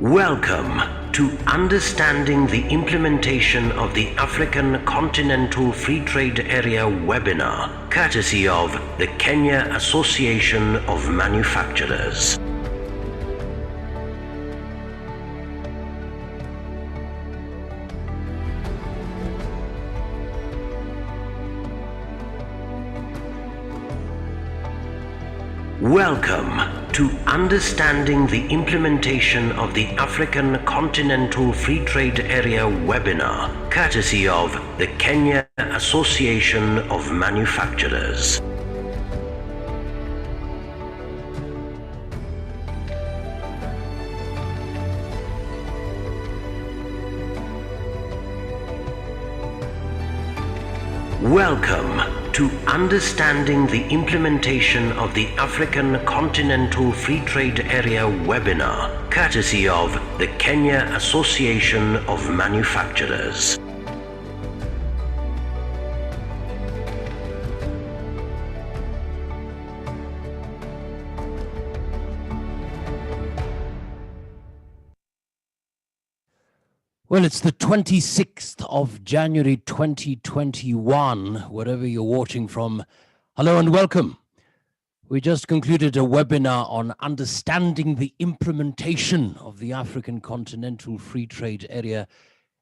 Welcome to Understanding the Implementation of the African Continental Free Trade Area webinar, courtesy of the Kenya Association of Manufacturers. Welcome to Understanding the Implementation of the African Continental Free Trade Area webinar, courtesy of the Kenya Association of Manufacturers. Welcome to Understanding the Implementation of the African Continental Free Trade Area webinar, courtesy of the Kenya Association of Manufacturers. Well, it's the 26th of January 2021, wherever you're watching from. Hello and welcome. We just concluded a webinar on understanding the implementation of the African Continental Free Trade Area,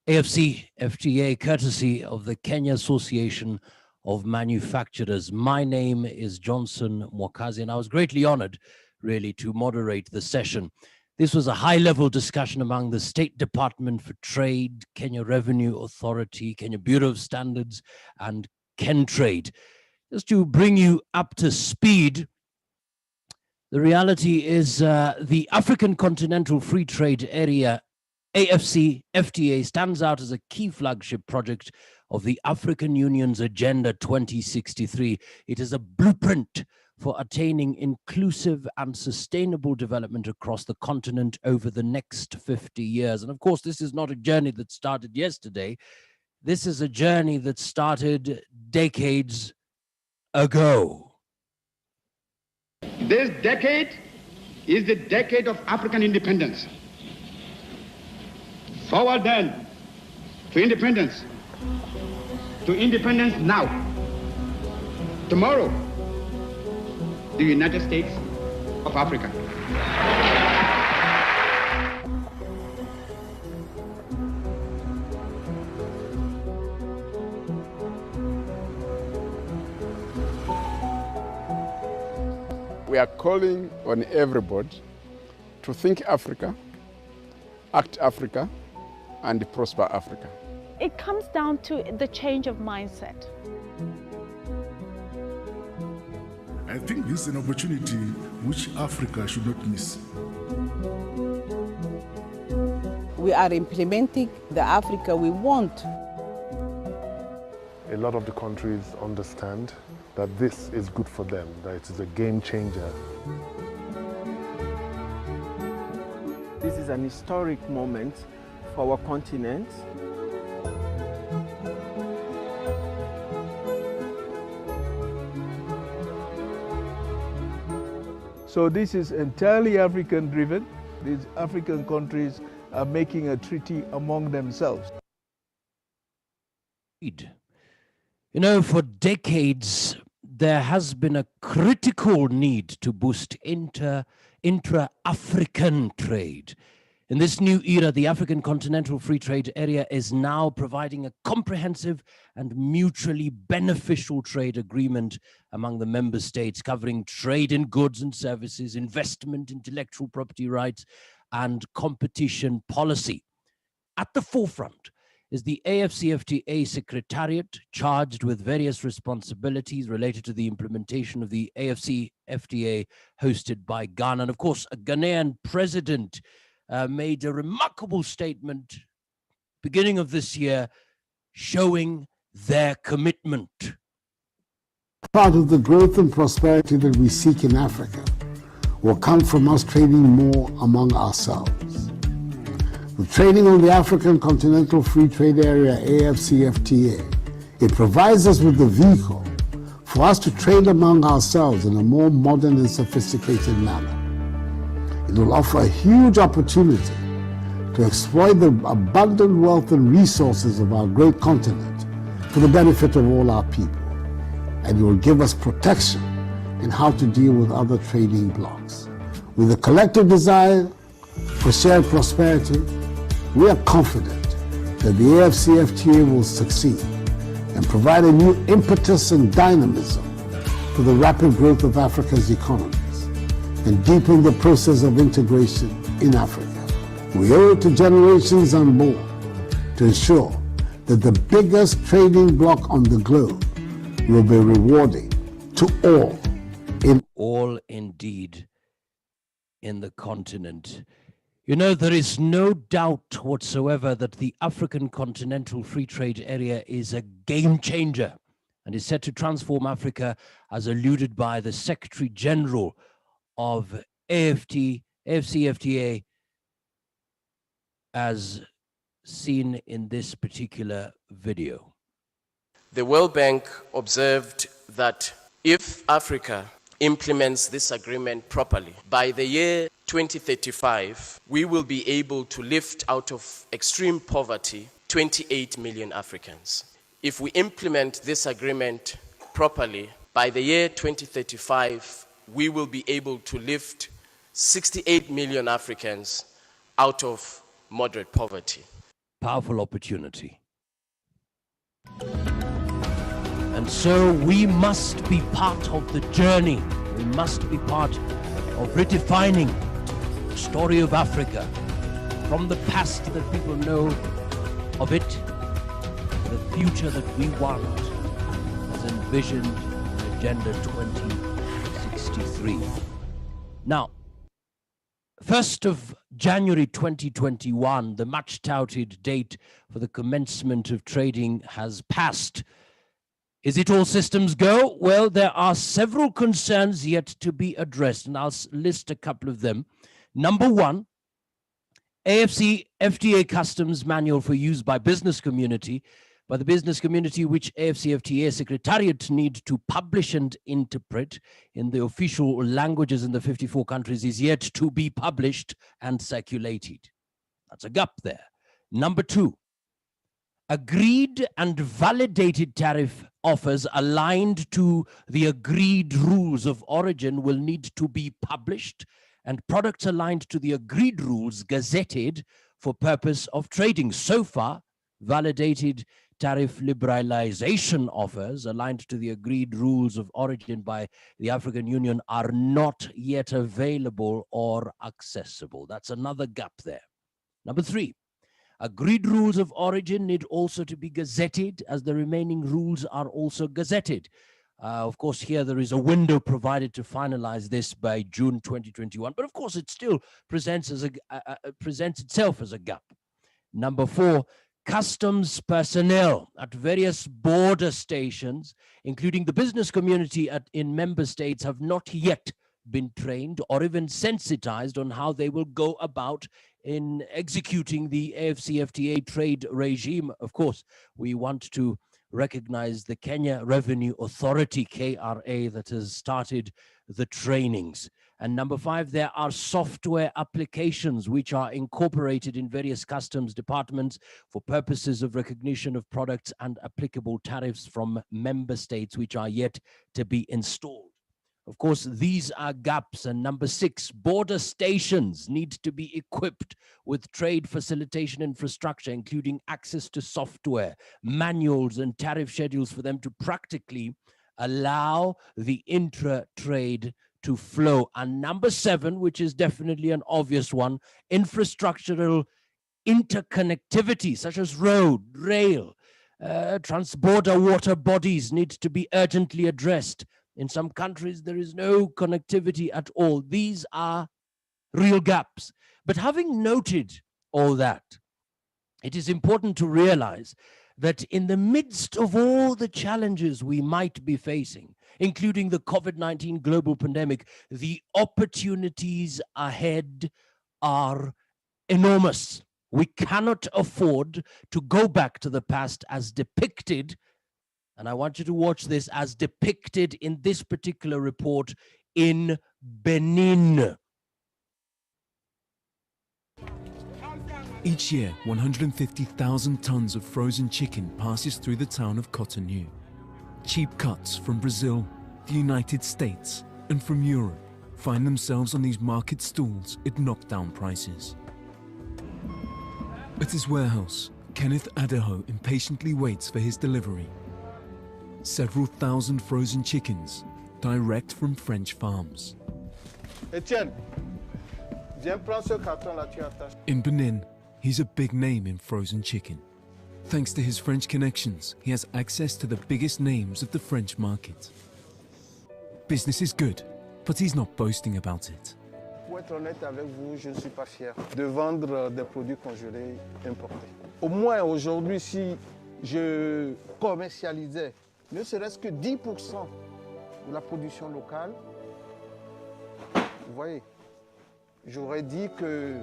AfCFTA, courtesy of the Kenya Association of Manufacturers. My name is Johnson Mwakazi, and I was greatly honored, really, to moderate the session. This was a high-level discussion among the State Department for Trade, Kenya Revenue Authority, Kenya Bureau of Standards, and KenTrade. Just to bring you up to speed, the reality is the African Continental Free Trade Area, AfCFTA, stands out as a key flagship project of the African Union's Agenda 2063. It is a blueprint for attaining inclusive and sustainable development across the continent over the next 50 years. And of course, this is not a journey that started yesterday. This is a journey that started decades ago. This decade is the decade of African independence. Forward then to independence. To independence now. Tomorrow, the United States of Africa. We are calling on everybody to think Africa, act Africa, and prosper Africa. It comes down to the change of mindset. I think this is an opportunity which Africa should not miss. We are implementing the Africa we want. A lot of the countries understand that this is good for them, that it is a game changer. This is an historic moment for our continent. So this is entirely African driven. These African countries are making a treaty among themselves. You know, for decades, there has been a critical need to boost intra-African trade. In this new era, the African Continental Free Trade Area is now providing a comprehensive and mutually beneficial trade agreement among the member states, covering trade in goods and services, investment, intellectual property rights, and competition policy. At the forefront is the AfCFTA Secretariat, charged with various responsibilities related to the implementation of the AfCFTA, hosted by Ghana. And of course, a Ghanaian president made a remarkable statement beginning of this year showing their commitment. Part of the growth and prosperity that we seek in Africa will come from us trading more among ourselves. With trading on the African Continental Free Trade Area, AfCFTA, it provides us with the vehicle for us to trade among ourselves in a more modern and sophisticated manner. It will offer a huge opportunity to exploit the abundant wealth and resources of our great continent for the benefit of all our people. And it will give us protection in how to deal with other trading blocs. With a collective desire for shared prosperity, we are confident that the AfCFTA will succeed and provide a new impetus and dynamism for the rapid growth of Africa's economies and deepen the process of integration in Africa. We owe it to generations unborn to ensure that the biggest trading bloc on the globe will be rewarding to all. All indeed in the continent. You know, there is no doubt whatsoever that the African Continental Free Trade Area is a game changer and is set to transform Africa, as alluded by the Secretary General of AfCFTA, as seen in this particular video. The World Bank observed that if Africa implements this agreement properly, by the year 2035, we will be able to lift out of extreme poverty 28 million Africans. If we implement this agreement properly, by the year 2035, we will be able to lift 68 million Africans out of moderate poverty. Powerful opportunity. And so we must be part of the journey. We must be part of redefining the story of Africa from the past that people know of it to the future that we want as envisioned in Agenda 2063. Now, 1st of January 2021, the much touted date for the commencement of trading has passed. Is it all systems go? Well, there are several concerns yet to be addressed, and I'll list a couple of them. Number one, AfCFTA Customs Manual for use by the business community, which AfCFTA Secretariat need to publish and interpret in the official languages in the 54 countries, is yet to be published and circulated. That's a gap there. Number two, agreed and validated tariff offers aligned to the agreed rules of origin will need to be published, and products aligned to the agreed rules gazetted for purpose of trading. So far, validated tariff liberalization offers aligned to the agreed rules of origin by the African Union are not yet available or accessible. That's another gap there. Number three, agreed rules of origin need also to be gazetted, as the remaining rules are also gazetted. Of course, here there is a window provided to finalize this by June 2021, but of course it still presents itself as a gap. Number four, customs personnel at various border stations, including the business community in member states, have not yet been trained or even sensitized on how they will go about in executing the AfCFTA trade regime. Of course, we want to recognize the Kenya Revenue Authority, KRA, that has started the trainings. And number five, there are software applications which are incorporated in various customs departments for purposes of recognition of products and applicable tariffs from member states, which are yet to be installed. Of course, these are gaps. And number six, border stations need to be equipped with trade facilitation infrastructure, including access to software, manuals, and tariff schedules for them to practically allow the intra-trade to flow. And number seven, which is definitely an obvious one, infrastructural interconnectivity, such as road, rail, transborder water bodies need to be urgently addressed. In some countries, there is no connectivity at all. These are real gaps. But having noted all that, it is important to realize that in the midst of all the challenges we might be facing, including the COVID-19 global pandemic, the opportunities ahead are enormous. We cannot afford to go back to the past as depicted, and I want you to watch this, as depicted in this particular report in Benin. Each year, 150,000 tons of frozen chicken passes through the town of Cotonou. Cheap cuts from Brazil, the United States, and from Europe find themselves on these market stalls at knockdown prices. At his warehouse, Kenneth Adeho impatiently waits for his delivery. Several thousand frozen chickens, direct from French farms. Etienne, viens prendre ce carton là, tu attaches. In Benin, he's a big name in frozen chicken. Thanks to his French connections, he has access to the biggest names of the French market. Business is good, but he's not boasting about it. Pour être honnête avec vous, je ne suis pas fier de vendre des produits congelés importés. Au moins aujourd'hui, si je commercialisais ne serait-ce que 10% de la production locale, vous voyez, j'aurais dit que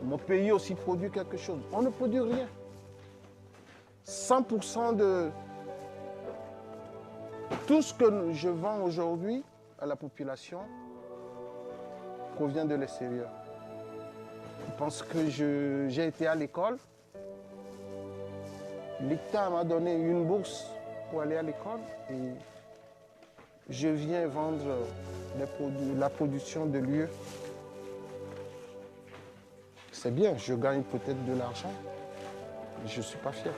mon pays aussi produit quelque chose. On ne produit rien. 100% de tout ce que je vends aujourd'hui à la population provient de l'extérieur. Parce que j'ai été à l'école. L'État m'a donné une bourse pour aller à l'école et je viens vendre la production de lieu. C'est bien, je gagne peut-être de l'argent, mais je ne suis pas fier.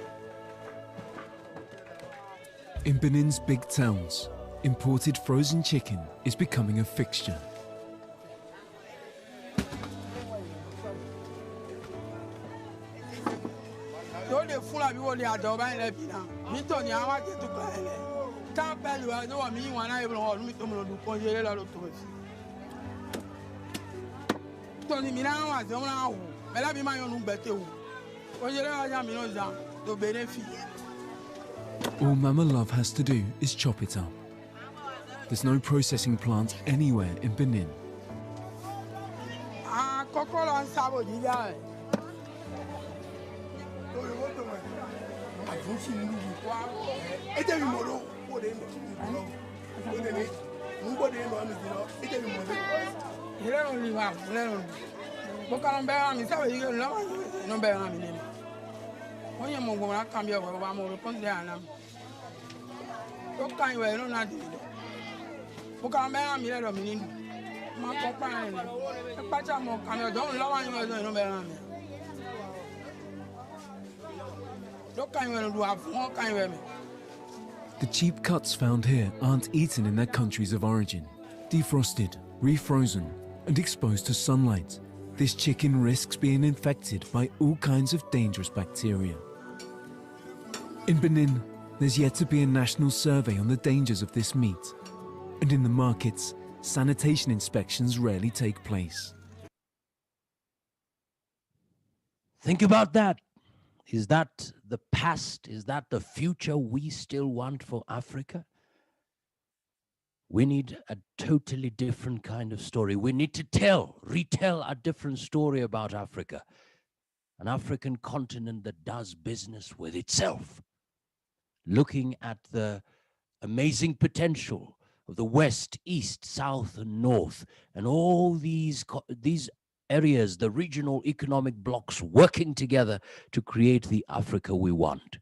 In Benin's big towns, imported frozen chicken is becoming a fixture. All Mama Love has to do is chop it up. There's no processing plant anywhere in Benin. The cheap cuts found here aren't eaten in their countries of origin. Defrosted, refrozen, and exposed to sunlight, this chicken risks being infected by all kinds of dangerous bacteria. In Benin, there's yet to be a national survey on the dangers of this meat. And in the markets, sanitation inspections rarely take place. Think about that. Is that the past? Is that the future we still want for Africa? We need a totally different kind of story. We need to retell a different story about Africa. An African continent that does business with itself. Looking at the amazing potential of the West, East, South, and North, and all these areas, the regional economic blocks working together to create the Africa we want.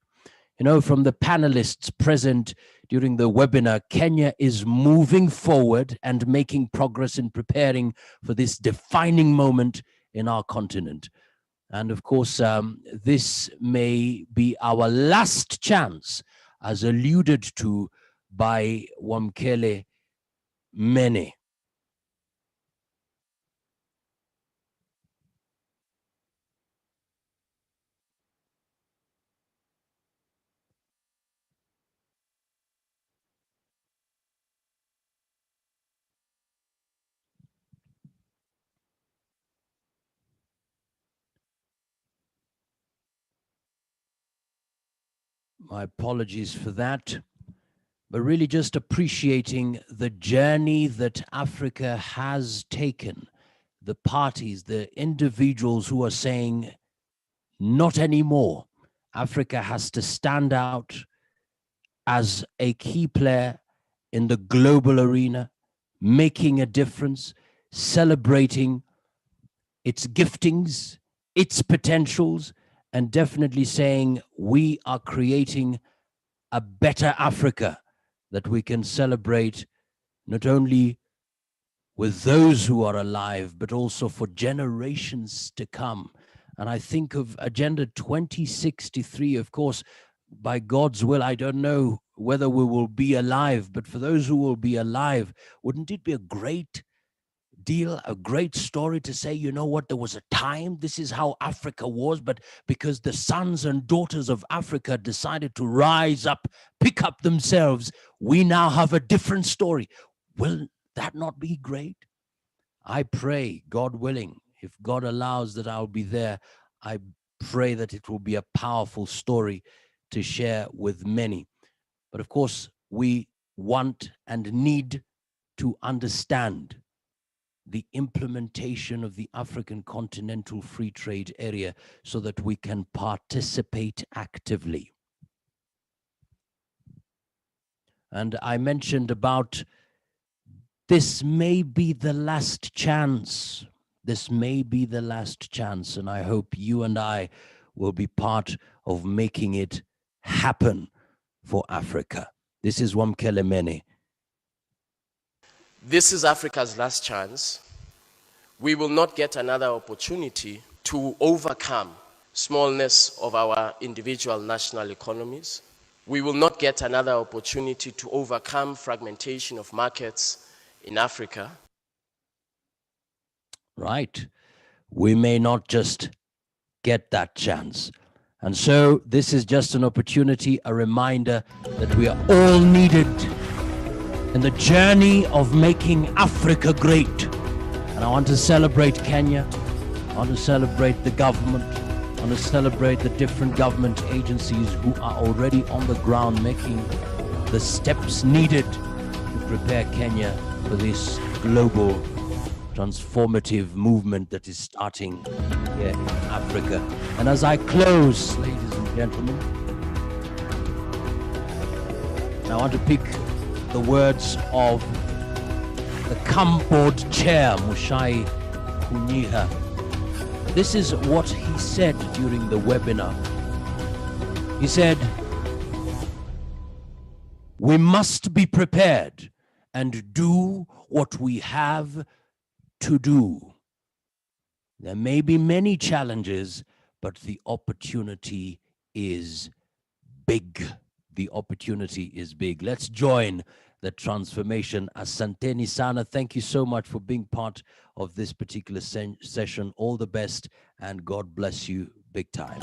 You know, from the panelists present during the webinar, Kenya is moving forward and making progress in preparing for this defining moment in our continent. And of course, this may be our last chance, as alluded to by Wamkele Mene. My apologies for that, but really just appreciating the journey that Africa has taken, the parties, the individuals who are saying, not anymore. Africa has to stand out as a key player in the global arena, making a difference, celebrating its giftings, its potentials, and definitely saying we are creating a better Africa that we can celebrate not only with those who are alive, but also for generations to come. And I think of Agenda 2063, of course, by God's will, I don't know whether we will be alive, but for those who will be alive, wouldn't it be a great deal, a great story to say, you know what, there was a time, this is how Africa was, but because the sons and daughters of Africa decided to rise up, pick up themselves, we now have a different story. Will that not be great? I pray, God willing, if God allows that I'll be there, I pray that it will be a powerful story to share with many. But of course, we want and need to understand the implementation of the African Continental Free Trade Area so that we can participate actively. And I mentioned about this may be the last chance. This may be the last chance, and I hope you and I will be part of making it happen for Africa. This is Wamkele Mene. This is Africa's last chance. We will not get another opportunity to overcome smallness of our individual national economies. We will not get another opportunity to overcome fragmentation of markets in Africa. Right. We may not just get that chance. And so this is just an opportunity, a reminder that we are all needed in the journey of making Africa great. And I want to celebrate Kenya. I want to celebrate the government. I want to celebrate the different government agencies who are already on the ground making the steps needed to prepare Kenya for this global transformative movement that is starting here in Africa. And as I close, ladies and gentlemen, I want to pick the words of the CAM board chair, Mushai Kunyiha. This is what he said during the webinar. He said, we must be prepared and do what we have to do. There may be many challenges, but the opportunity is big. The opportunity is big. Let's join the transformation. Asanteni sana. Thank you so much for being part of this particular session. All the best, and God bless you big time.